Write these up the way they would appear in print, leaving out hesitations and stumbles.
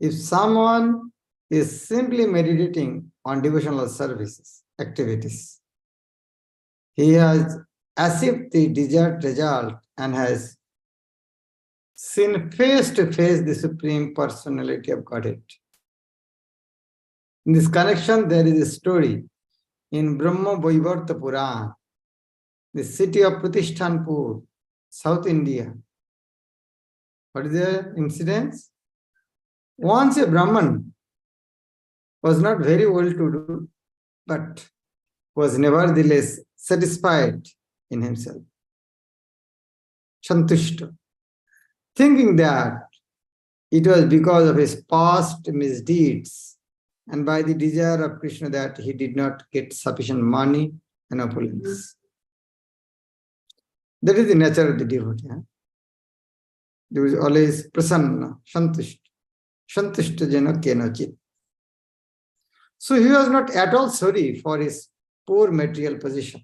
If someone is simply meditating on devotional services, activities, he has achieved the desired result and has seen face to face the Supreme Personality of Godhead. In this connection, there is a story in Brahma Vaivarta Puran, the city of Pratishtanpur, South India. What is the incident? Once a Brahman was not very well to do, but was nevertheless satisfied in himself. Santushta. Thinking that it was because of his past misdeeds and by the desire of Krishna that he did not get sufficient money and opulence. That is the nature of the devotee. There is always prasanna, santushta. Santushta jana kenachit. So he was not at all sorry for his poor material position,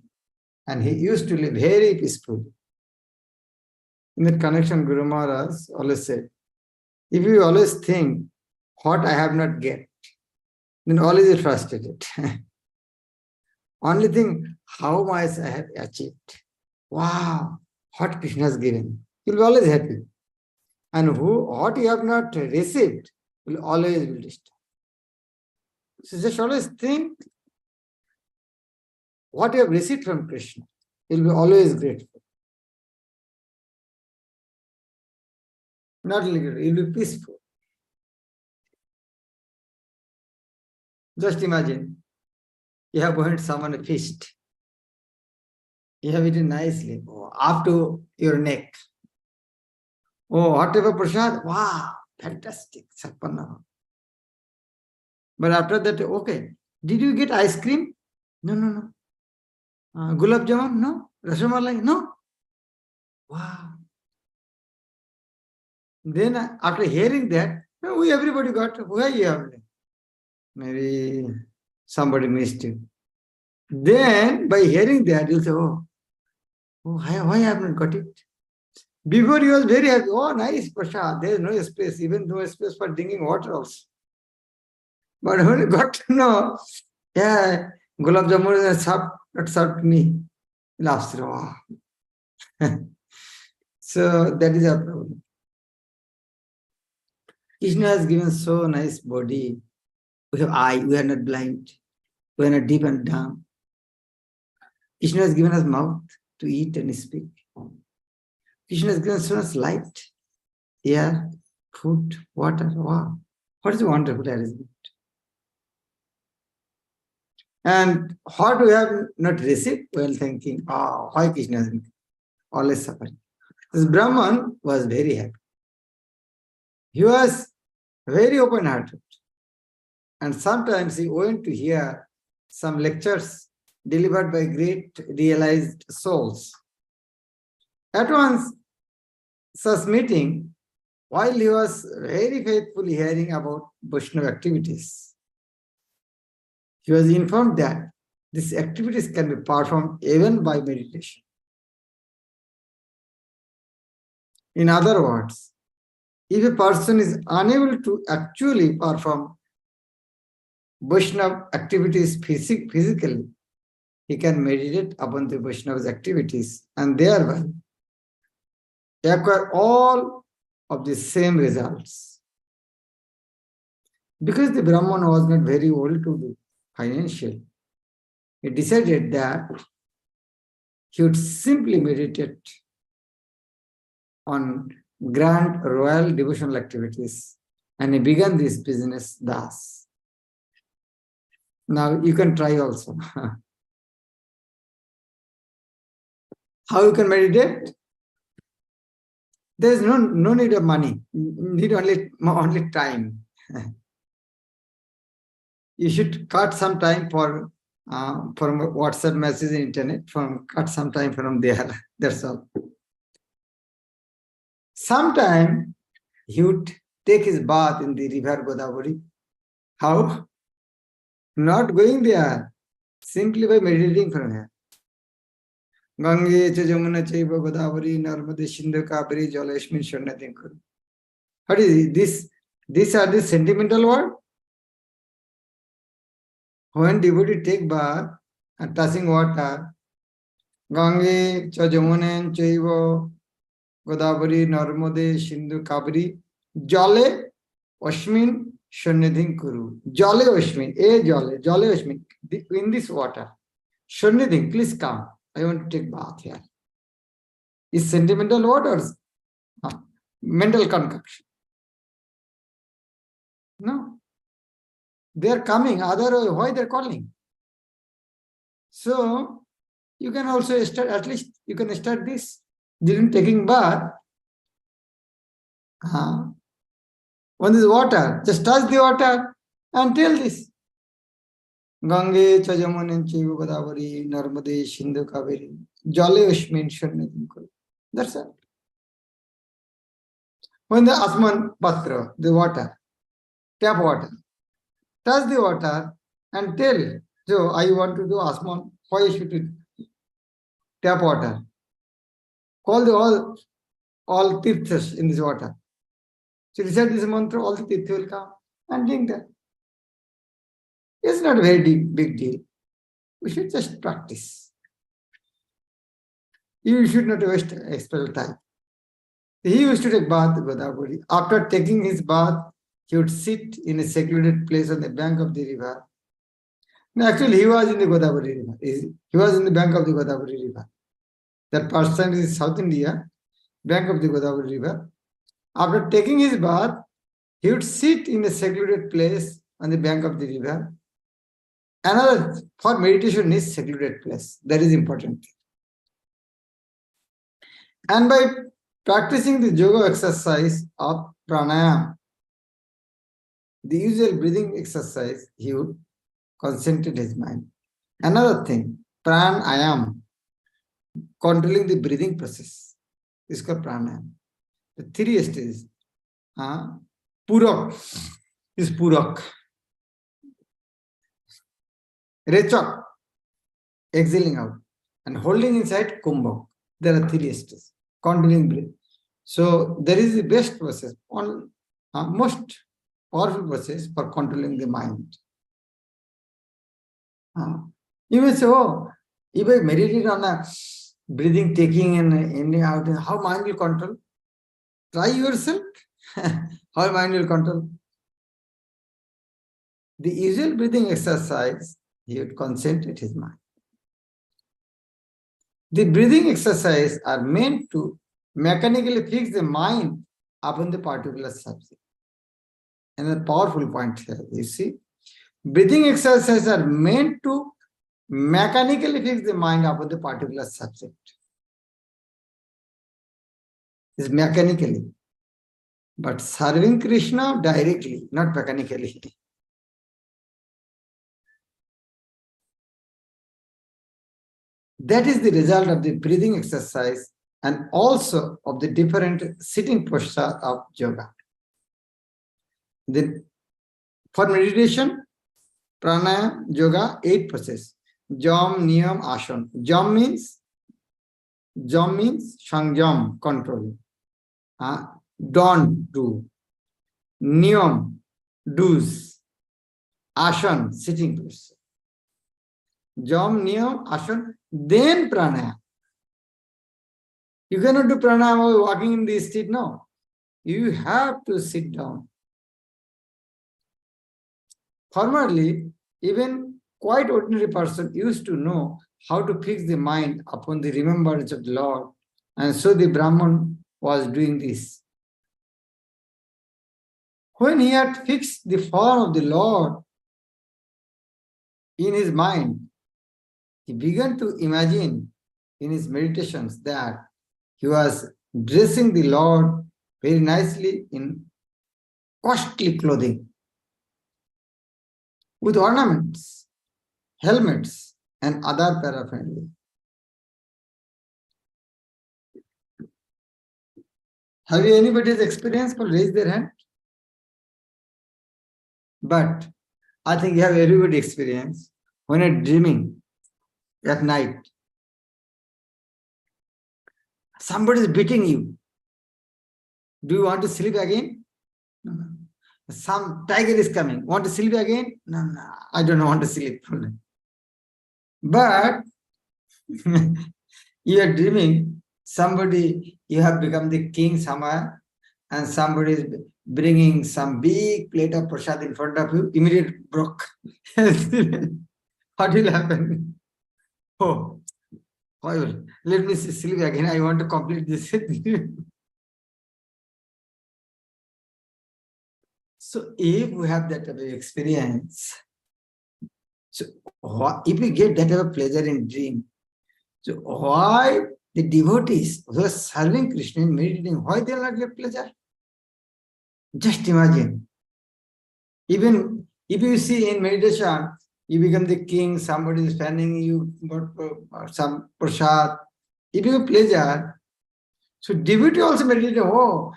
and he used to live very peacefully. In that connection, Guru Maharaj always said, if you always think what I have not get, then always you're frustrated. Only think how much I have achieved. Wow, what Krishna has given. You'll be always happy. And what you have not received will always be disturbed. So just always think what you have received from Krishna. You'll be always grateful. Not only grateful, you'll be peaceful. Just imagine, you have bought someone a feast. You have eaten nicely, up to your neck. Oh, whatever prasad, wow, fantastic, sarpanna. But after that, okay, did you get ice cream? No. Gulab jamun? No. Rasamalai? No. Wow. Then after hearing that, everybody got, why you have? Maybe somebody missed you. Then by hearing that, you'll say, why I have not got it? Before you was very happy, oh nice prasad, there is no space, even no space for drinking water also. But when you got to know, yeah, gulab jamun is not served to me. Laughs. So that is our problem. Krishna has given so nice body. We have eye, we are not blind. We are not deep and dumb. Krishna has given us mouth to eat and speak. Krishna has given so much light, air, food, water. Wow, what is a wonderful arrangement. And what we have not received, while thinking, why Krishna has always suffering. This Brahman was very happy. He was very open-hearted. And sometimes he went to hear some lectures delivered by great realized souls. At once, such meeting, while he was very faithfully hearing about Vaishnava activities, he was informed that these activities can be performed even by meditation. In other words, if a person is unable to actually perform Vaishnava activities physically, he can meditate upon the Vaishnava's activities and thereby acquire all of the same results. Because the Brahman was not very well to do financially, he decided that he would simply meditate on grand royal devotional activities, and he began this business thus. Now you can try also. How you can meditate? There is no need of money. You need only time. You should cut some time from WhatsApp message in internet. Cut some time from there. That's all. Sometime he would take his bath in the river Godavari. How? Not going there. Simply by meditating from here. Gange cha Jamuna chaiva Godavari Narmade Sindhu Kaveri Jalashmin Sharnatim Kuru. What is this? These are the sentimental word. When devotee take bath and touching water, Gange, cha Jamunen, Chaiva, Godavari, Narmade, Sindhu, Kaveri, Jale, Ashmin, Shannidhin Kuru. Jale Ashmin, Jale Ashmin, in this water. Shannidhin, please come. I want to take bath here. Is sentimental word or mental concoction? No. They are coming, otherwise, why they are calling? So, you can also start, at least you can start this. During taking bath, on this water, just touch the water and tell this. Gange, Chajamun, Chivu, Godavari, Narmade, Sindhu, Kaveri, Jale Ashmin, Shannidhin Kuru. That's it. When the Asman Patra, the water, tap water, touch the water and tell, so I want to do Asman, why should you tap water? Call the all tirthas in this water. So recite this mantra, all the tirthas will come and drink that. It's not a very big deal. We should just practice. You should not waste extra time. He used to take bath with Godavari. After taking his bath, he would sit in a secluded place on the bank of the river. No, actually, he was in the Godavari river. He was in the bank of the Godavari river. That person is South India, bank of the Godavari river. After taking his bath, he would sit in a secluded place on the bank of the river. Another, for meditation is secluded place. That is important. And by practicing the yoga exercise of pranayama, the usual breathing exercise, he would concentrate his mind. Another thing, pranayama, controlling the breathing process, is called pranayama. The three stages, purak is purak, rechak, exhaling out, and holding inside kumbhak. There are three stages, controlling breath. So there is the best process, most powerful process for controlling the mind. You may say, oh, if I meditate on a breathing, taking and ending out, how mind will control? Try yourself. How mind will control? The usual breathing exercise, he would concentrate his mind. The breathing exercises are meant to mechanically fix the mind upon the particular subject. Another powerful point here, you see. Breathing exercises are meant to mechanically fix the mind upon the particular subject. It's mechanically. But serving Krishna directly, not mechanically. That is the result of the breathing exercise and also of the different sitting posture of yoga. Then, for meditation, pranayama, yoga, 8 process. Jam, niyam, asana. Jam means sangyam, control. Don't do. Niyam, do's. Asana, sitting posture. Jam, niyam, asana, then pranayama. You cannot do pranayama walking in the street, no. You have to sit down. Formerly, even quite ordinary person used to know how to fix the mind upon the remembrance of the Lord. And so the Brahman was doing this. When he had fixed the form of the Lord in his mind, he began to imagine in his meditations that he was dressing the Lord very nicely in costly clothing, with ornaments, helmets, and other paraphernalia. Have you anybody's experience? Could raise their hand? But I think you have everybody experience when you're dreaming at night. Somebody is beating you. Do you want to sleep again? No. Some tiger is coming. Want to sleep again? No, no, I don't want to sleep. But you are dreaming somebody, you have become the king somewhere, and somebody is bringing some big plate of prasad in front of you, immediate broke. What will happen? Oh, let me sleep again. I want to complete this. So if we have that type of experience, so if we get that type of pleasure in dream, so why the devotees who are serving Krishna and meditating, why they will not get pleasure? Just imagine. Even if you see in meditation, you become the king, somebody is fanning you some prasad. If you have pleasure, so devotee also meditate, oh,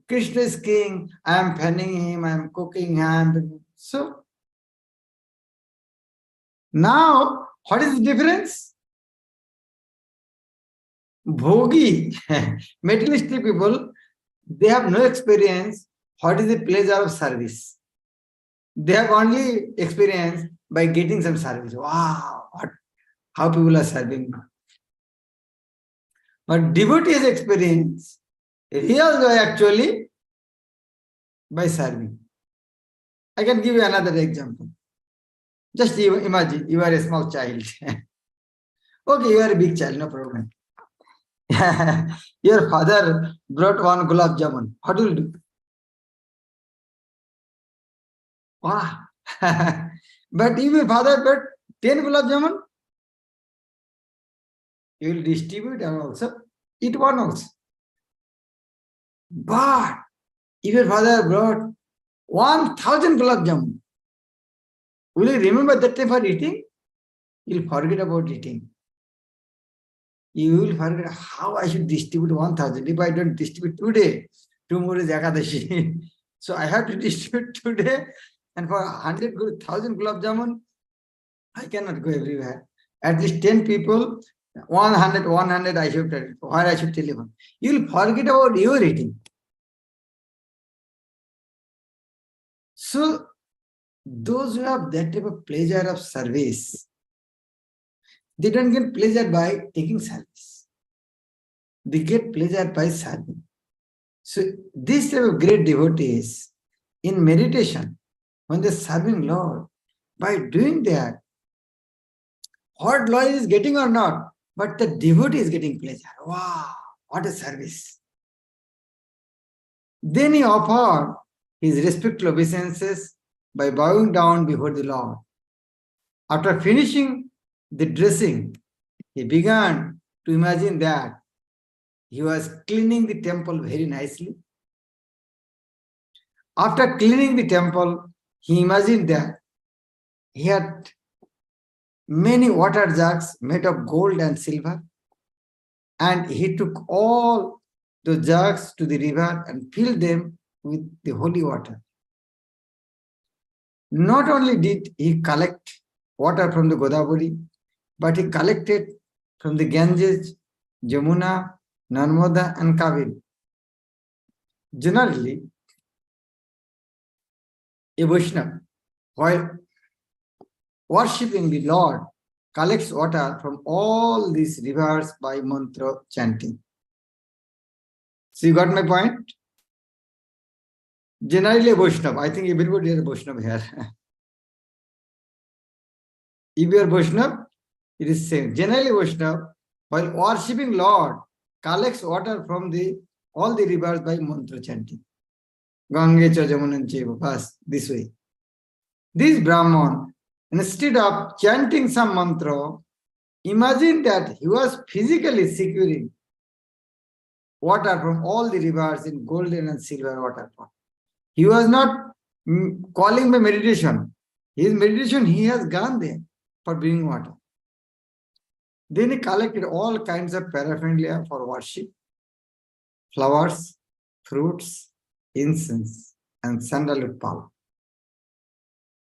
Krishna is king, I am fanning him, I am cooking him. So now, what is the difference? Bhogi, materialistic people, they have no experience. What is the pleasure of service? They have only experience by getting some service. Wow, how people are serving. But devotees experience real joy actually by serving. I can give you another example. Just imagine you are a small child. Okay, you are a big child, no problem. Your father brought one gulab jamun. What will you do? Wow. But if your father brought 10 gulab jamun, you will distribute and also eat one also. But if your father brought 1,000 gulab jamun, will you remember that time for eating? You will forget about eating. You will forget how I should distribute 1,000. If I don't distribute today, tomorrow is Ekadashi. So I have to distribute today. And for 1,000 gulab jamun, I cannot go everywhere. At least 10 people, 100, I should tell you. Where I should telephone. You will forget about your eating. So those who have that type of pleasure of service, they don't get pleasure by taking service. They get pleasure by serving. So these type of great devotees in meditation, when they're serving Lord, by doing that, what Lord is getting or not, but the devotee is getting pleasure. Wow, what a service. Then he offered his respectful obeisances by bowing down before the Lord. After finishing the dressing, he began to imagine that he was cleaning the temple very nicely. After cleaning the temple, he imagined that he had many water jugs made of gold and silver, and he took all the jugs to the river and filled them with the holy water. Not only did he collect water from the Godavari, but he collected from the Ganges, Jamuna, Narmada, and Kaveri. Generally, a Vaishnava, while worshipping the Lord, collects water from all these rivers by mantra chanting. So you got my point? Generally a Vaishnava. I think everybody is a Vaishnava here. If you are Vaishnava, it is same. Generally Vaishnava, while worshipping Lord, collects water from all the rivers by mantra chanting. Gange cha Jamunan cheva. Bas, this way. This Brahman, instead of chanting some mantra, imagine that he was physically securing water from all the rivers in golden and silver water pot. He was not calling by meditation. His meditation, he has gone there for bringing water. Then he collected all kinds of paraphernalia for worship, flowers, fruits, incense, and sandalwood palm.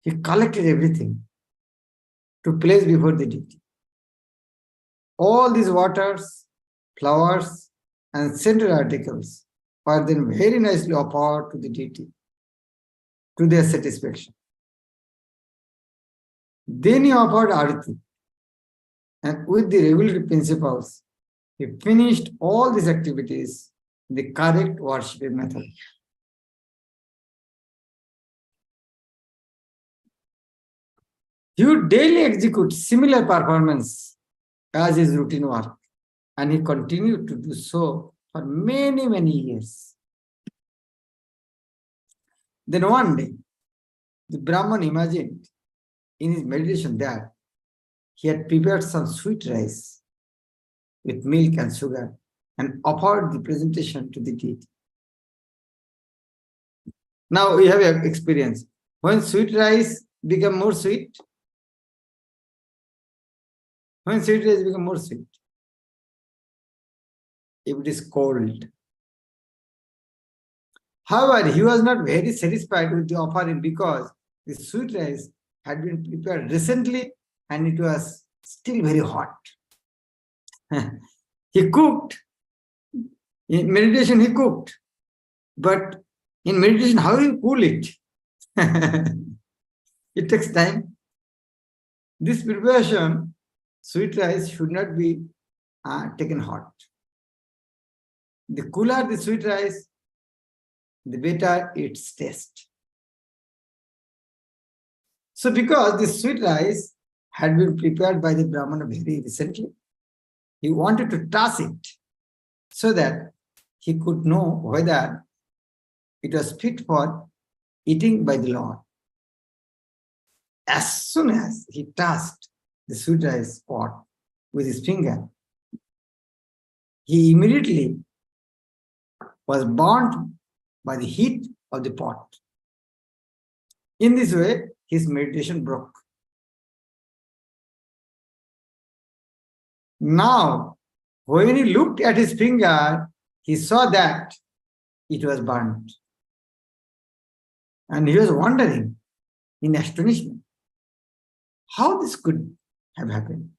He collected everything to place before the deity. All these waters, flowers, and scented articles were then very nicely offered to the deity. to their satisfaction. Then he offered arati, and with the regulatory principles, he finished all these activities in the correct worship method. He would daily execute similar performance as his routine work, and he continued to do so for many, many years. Then one day, the Brahman imagined in his meditation that he had prepared some sweet rice with milk and sugar and offered the presentation to the deity. Now we have an experience. When sweet rice become more sweet, when sweet rice become more sweet, if it is cold. However, he was not very satisfied with the offering because the sweet rice had been prepared recently and it was still very hot. He cooked. In meditation, he cooked. But in meditation, how do you cool it? It takes time. This preparation, sweet rice, should not be taken hot. The cooler the sweet rice, the better its taste. So because the sweet rice had been prepared by the Brahmana very recently, he wanted to taste it so that he could know whether it was fit for eating by the Lord. As soon as he touched the sweet rice pot with his finger, he immediately was burnt by the heat of the pot. In this way, his meditation broke. Now, when he looked at his finger, he saw that it was burnt. And he was wondering in astonishment how this could have happened.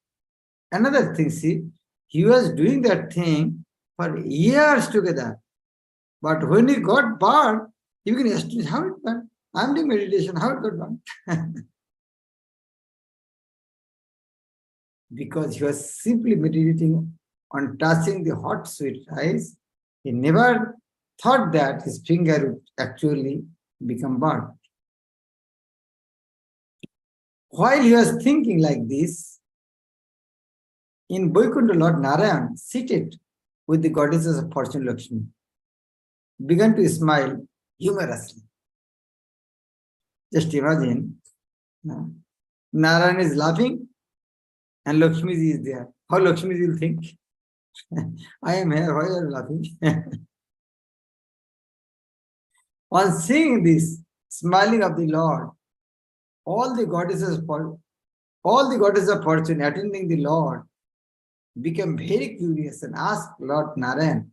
Another thing, see, he was doing that thing for years together. But when he got burned, he became astonished. How it burned? I'm doing meditation. How it got burned? Because he was simply meditating on touching the hot sweet rice, he never thought that his finger would actually become burnt. While he was thinking like this, in Vaikuntha, Lord Narayan, seated with the goddesses of fortune Lakshmi, began to smile humorously. Just imagine, Narayan is laughing and Lakshmi is there. How Lakshmi will think? I am here, why are you laughing? On seeing this smiling of the Lord, all the goddesses of fortune attending the Lord became very curious and asked Lord Narayan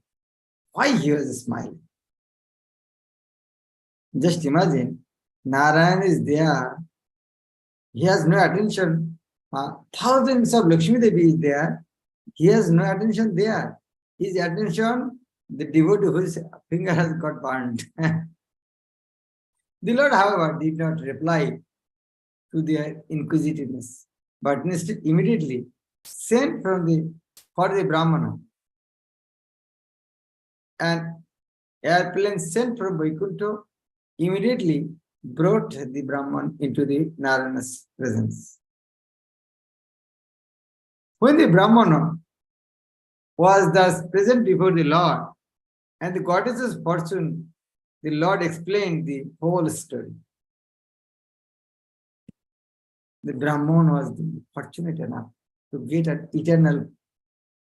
why he was smiling. Just imagine, Narayan is there, he has no attention. Thousands of Lakshmi Devi is there, he has no attention there. His attention, the devotee whose finger has got burned. The Lord, however, did not reply to their inquisitiveness, but instead immediately sent for the Brahmana. An airplane sent from Vaikuntha immediately brought the Brahman into the Narayana's presence. When the Brahmana was thus present before the Lord and the goddess's fortune, the Lord explained the whole story. The Brahman was fortunate enough to get an eternal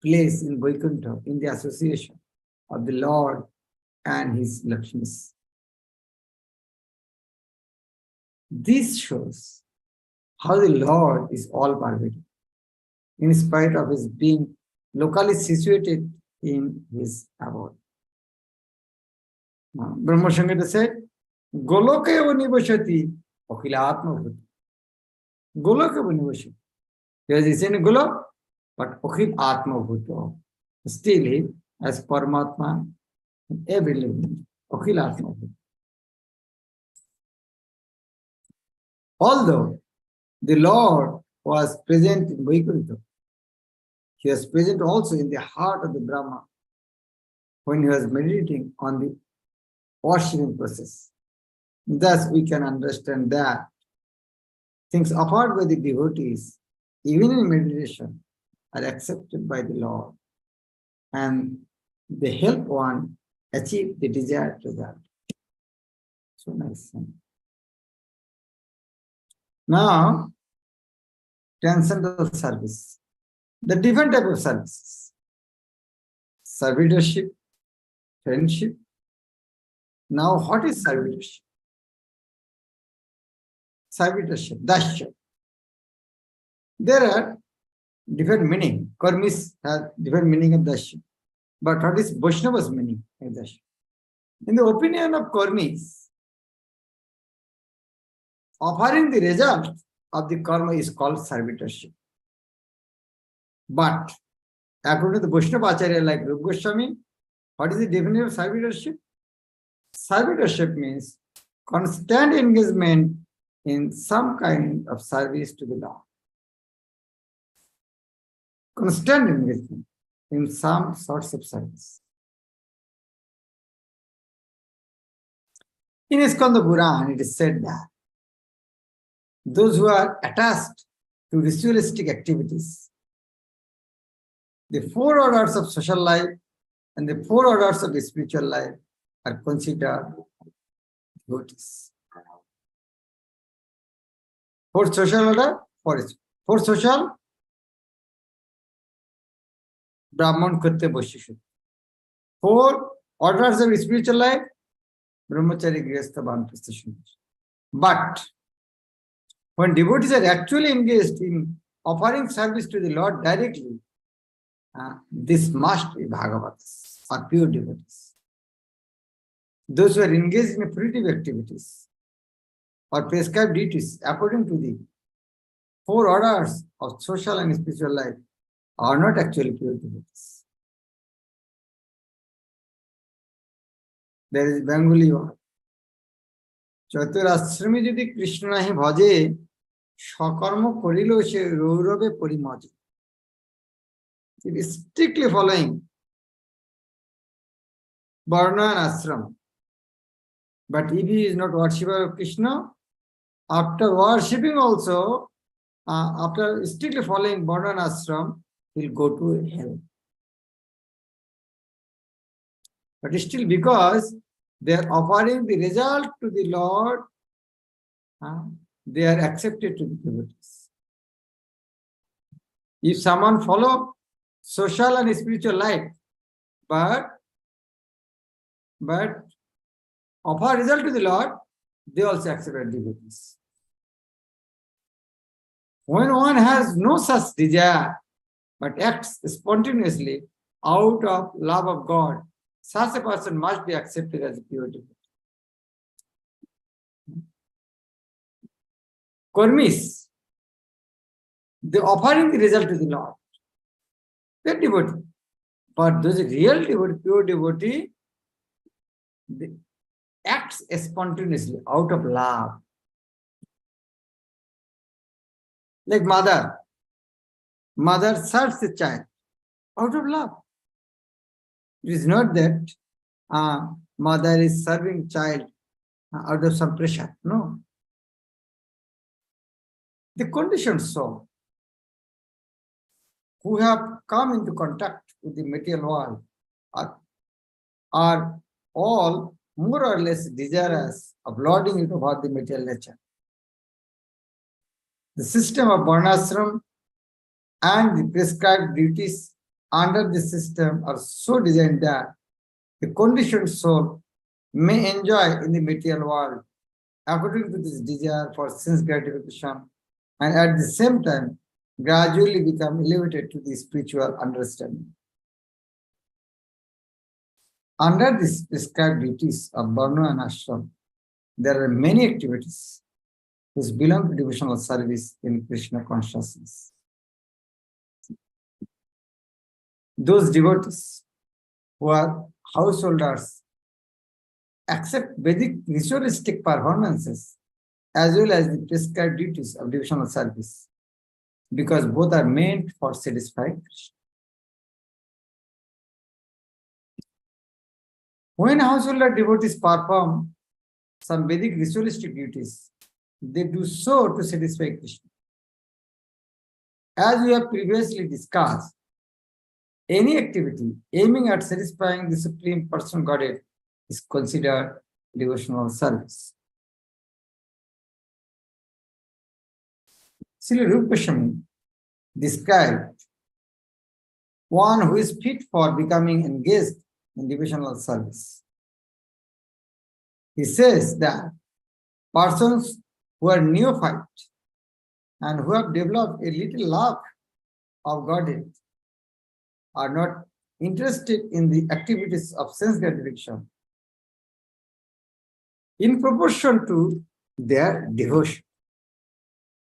place in Vaikuntha in the association of the Lord and his Lakshmis. This shows how the Lord is all-pervading, in spite of his being locally situated in his abode. Brahma Sangita said, Goloke Vanivashati Okhilatma Bhuti. Goloke Vanivashati. He was in Golok, but Okhil Atma Bhuto. Still he, as Paramatma, every living, Okhil Atma Bhuto. Although the Lord was present in Vaikuntha, he was present also in the heart of the Brahma when he was meditating on the worshipping process. Thus, we can understand that things offered by the devotees, even in meditation, are accepted by the Lord, and they help one achieve the desired result. So nice. Now, transcendental service. The different type of services. Servitorship, friendship. Now, what is servitorship? Servitorship, dasya. There are different meaning. Karmis has different meaning of dasya. But what is Vaishnava's meaning of dasya? In the opinion of Karmis, offering the result of the karma is called servitorship. But according to the Vaishnava Acharya like Rupa Goswami, what is the definition of servitorship? Servitorship means constant engagement in some kind of service to the Lord. Constant engagement in some sorts of service. In Skanda Puran, it is said that those who are attached to ritualistic activities, the 4 orders of social life and the 4 orders of the spiritual life are considered devotees. 4 social order, 4 social, Brahman, Kshatriya, Vaishya, Shudra. 4 orders of spiritual life, Brahmachari, Grihastha, Vanprastha, Shudra. But when devotees are actually engaged in offering service to the Lord directly, this must be Bhagavatas or pure devotees. Those who are engaged in fruitive activities or prescribed duties according to the 4 orders of social and spiritual life are not actually pure devotees. There is Bengali word. Chaturashrami jodi Krishna nahi bhaje, sakarma korilo se raurabe parimaje. It is strictly following Varna and Ashram. But if he is not worshipper of Krishna, after worshipping also, after strictly following Varna and Ashram, he will go to hell. But still, because they are offering the result to the Lord, they are accepted to the devotees. If someone follow social and spiritual life, but offer result to the Lord, they also accept devotees. When one has no such desire, but acts spontaneously out of love of God, such a person must be accepted as a pure devotee. Karmis, they offering the result to the Lord. They are devotee. But those real devotee, pure devotee, they acts spontaneously out of love. Like mother serves the child out of love. It is not that mother is serving child out of some pressure. No. The conditioned soul who have come into contact with the material world are all more or less desirous of lording it over the material nature. The system of varnashram and the prescribed duties under the system are so designed that the conditioned soul may enjoy in the material world according to this desire for sense gratification, and at the same time gradually become elevated to the spiritual understanding. Under these prescribed duties of Varna and Ashram, there are many activities which belong to devotional service in Krishna consciousness. Those devotees who are householders accept Vedic ritualistic performances as well as the prescribed duties of devotional service, because both are meant for satisfying Krishna. When householder devotees perform some Vedic ritualistic duties, they do so to satisfy Krishna. As we have previously discussed, any activity aiming at satisfying the Supreme Personal Godhead is considered devotional service. Srila Rupa Goswami described one who is fit for becoming engaged in devotional service. He says that persons who are neophyte and who have developed a little love of Godhead are not interested in the activities of sense gratification in proportion to their devotion.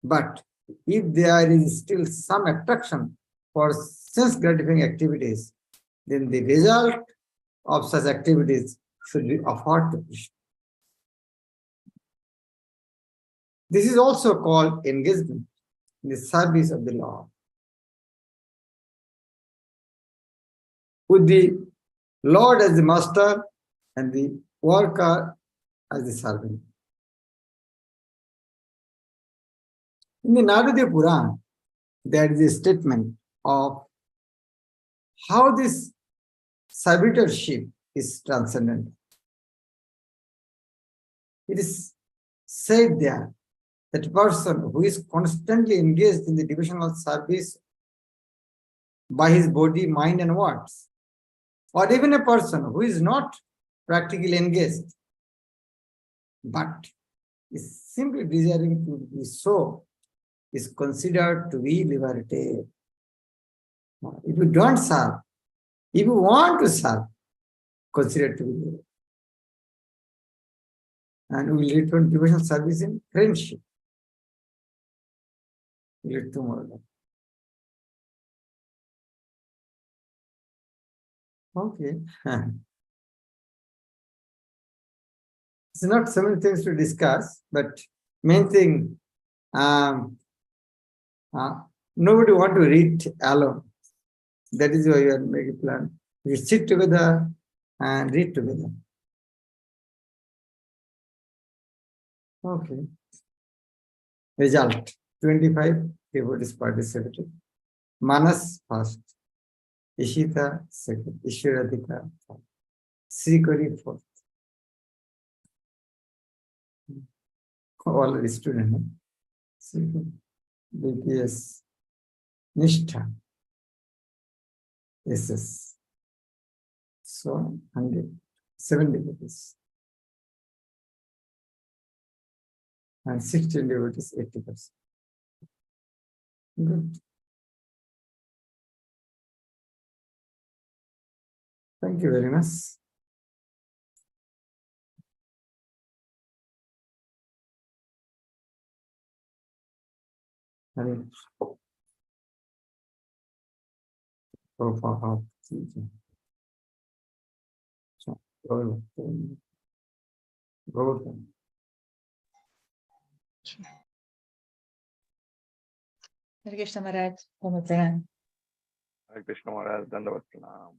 But if there is still some attraction for sense gratifying activities, then the result of such activities should be offered to Krishna. This is also called engagement in the service of the Lord, with the Lord as the master and the worker as the servant. In the Narada Purana, there is a statement of how this servitorship is transcendent. It is said there that a person who is constantly engaged in the devotional service by his body, mind, and words, or even a person who is not practically engaged, but is simply desiring to be so, is considered to be liberated. If you don't serve, if you want to serve, consider to be liberated. And we will return devotional service in friendship. We'll read tomorrow. Okay. It's not so many things to discuss, but main thing, nobody want to read alone. That is why you are making a plan. We sit together and read together. Okay. Result: 25 devotees participated. Manas first, Ishita second, Ishwaradika third, Srikari fourth. All students. BPS, Nishtha, SS. So 100, 7 devotees. And 16 devotees, 80%. Good. Thank you very much. Hare Prabhupada. हरे कृष्ण महाराज, ओम प्रणाम। Hare Krishna Maharaj, Dandavat Pranam.